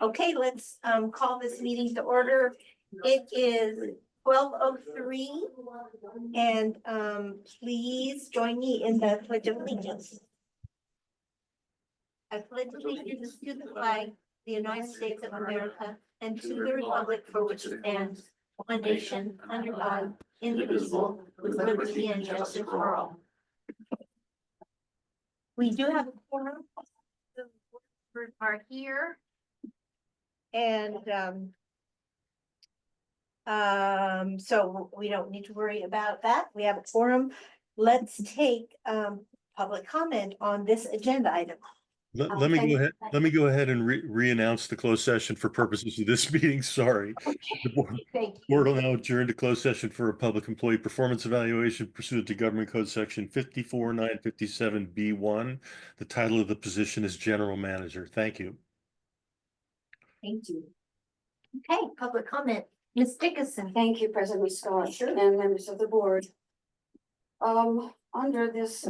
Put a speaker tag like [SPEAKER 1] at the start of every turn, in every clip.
[SPEAKER 1] Okay, let's call this meeting to order. It is 12:03, and please join me in the Pledge of Allegiance. I pledge allegiance to the flag, the United States of America, and to the republic for which it stands, one nation, under God, indivisible, with liberty and justice for all. We do have a quorum. The board are here. And so we don't need to worry about that. We have a quorum. Let's take public comment on this agenda item.
[SPEAKER 2] Let me go ahead and re-announce the closed session for purposes of this meeting. Sorry. The board will now adjourn to closed session for a public employee performance evaluation pursuant to Government Code Section 54957B1. The title of the position is General Manager. Thank you.
[SPEAKER 1] Thank you. Okay, public comment. Ms. Dickinson.
[SPEAKER 3] Thank you, President Scott, and members of the board. Under this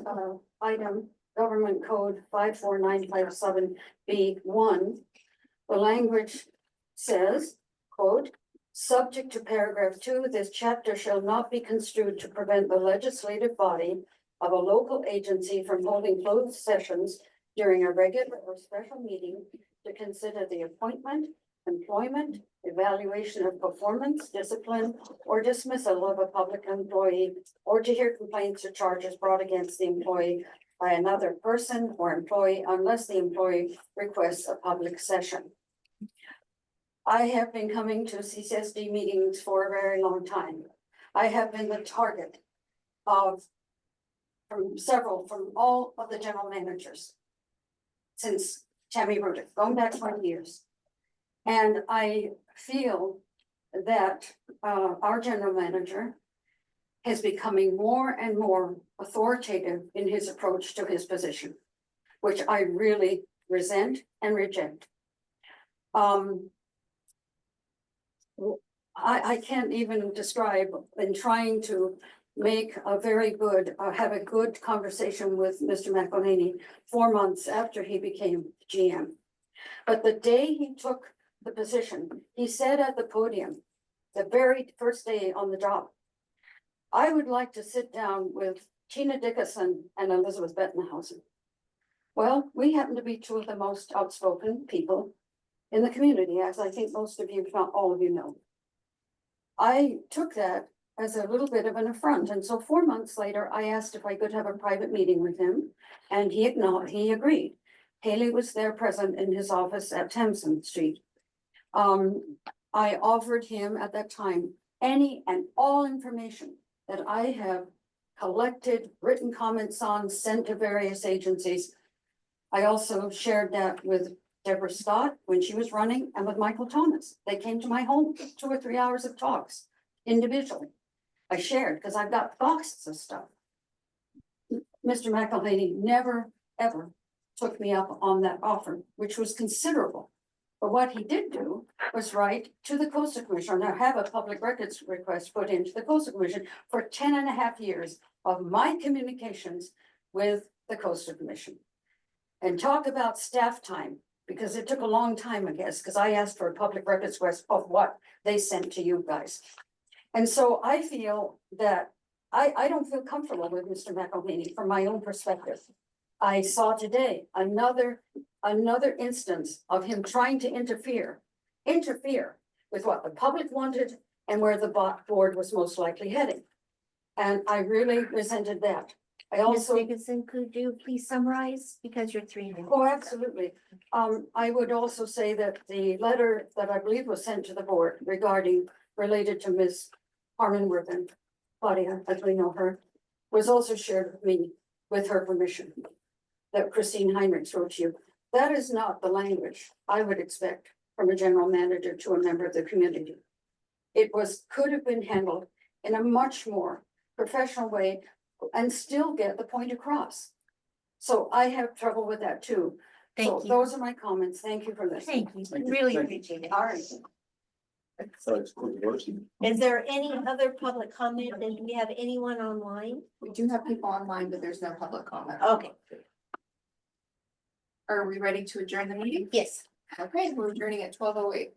[SPEAKER 3] item, Government Code 54957B1, the language says, quote, subject to paragraph 2, this chapter shall not be construed to prevent the legislative body of a local agency from holding closed sessions during a regular or special meeting to consider the appointment, employment, evaluation of performance, discipline, or dismissal of a public employee, or to hear complaints or charges brought against the employee by another person or employee unless the employee requests a public session. I have been coming to CSD meetings for a very long time. I have been the target of from all of the general managers since Tammy wrote it, going back 20 years. And I feel that our general manager is becoming more and more authoritative in his approach to his position, which I really resent and reject. I can't even describe in trying to make a very good, have a good conversation with Mr. McElhaney 4 months after he became GM. But the day he took the position, he said at the podium, the very first day on the job, I would like to sit down with Tina Dickinson and Elizabeth Bettenhausen. Well, we happen to be two of the most outspoken people in the community, as I think most of you, if not all of you, know. I took that as a little bit of an affront, and so 4 months later, I asked if I could have a private meeting with him, and he agreed. Haley was there present in his office at Thamson Street. I offered him at that time any and all information that I have collected, written comments on, sent to various agencies. I also shared that with Deborah Scott when she was running and with Michael Thomas. They came to my home, 2 or 3 hours of talks individually. I shared because I've got boxes of stuff. Mr. McElhaney never, ever took me up on that offer, which was considerable. But what he did do was write to the Coastal Commission, or have a public records request put into the Coastal Commission for 10.5 years of my communications with the Coastal Commission. And talk about staff time, because it took a long time, I guess, because I asked for a public records request of what they sent to you guys. And so I feel that I don't feel comfortable with Mr. McElhaney from my own perspective. I saw today another instance of him trying to interfere with what the public wanted and where the board was most likely heading. And I really resented that. I also,
[SPEAKER 1] Ms. Dickinson, could you please summarize, because you're 3 minutes.
[SPEAKER 3] oh, absolutely. I would also say that the letter that I believe was sent to the board related to Ms. Harmon Worthen, Claudia, as we know her, was also shared with me with her permission, that Christine Heinrichs wrote to you. That is not the language I would expect from a general manager to a member of the community. It could have been handled in a much more professional way and still get the point across. So I have trouble with that too.
[SPEAKER 1] Thank you.
[SPEAKER 3] Those are my comments. Thank you for listening.
[SPEAKER 1] Thank you. Really appreciate it.
[SPEAKER 3] All right.
[SPEAKER 1] Is there any other public comment? And do we have anyone online?
[SPEAKER 4] We do have people online, but there's no public comment.
[SPEAKER 1] Okay.
[SPEAKER 4] Are we ready to adjourn the meeting?
[SPEAKER 1] Yes.
[SPEAKER 4] Okay, we're adjourning at 12:08.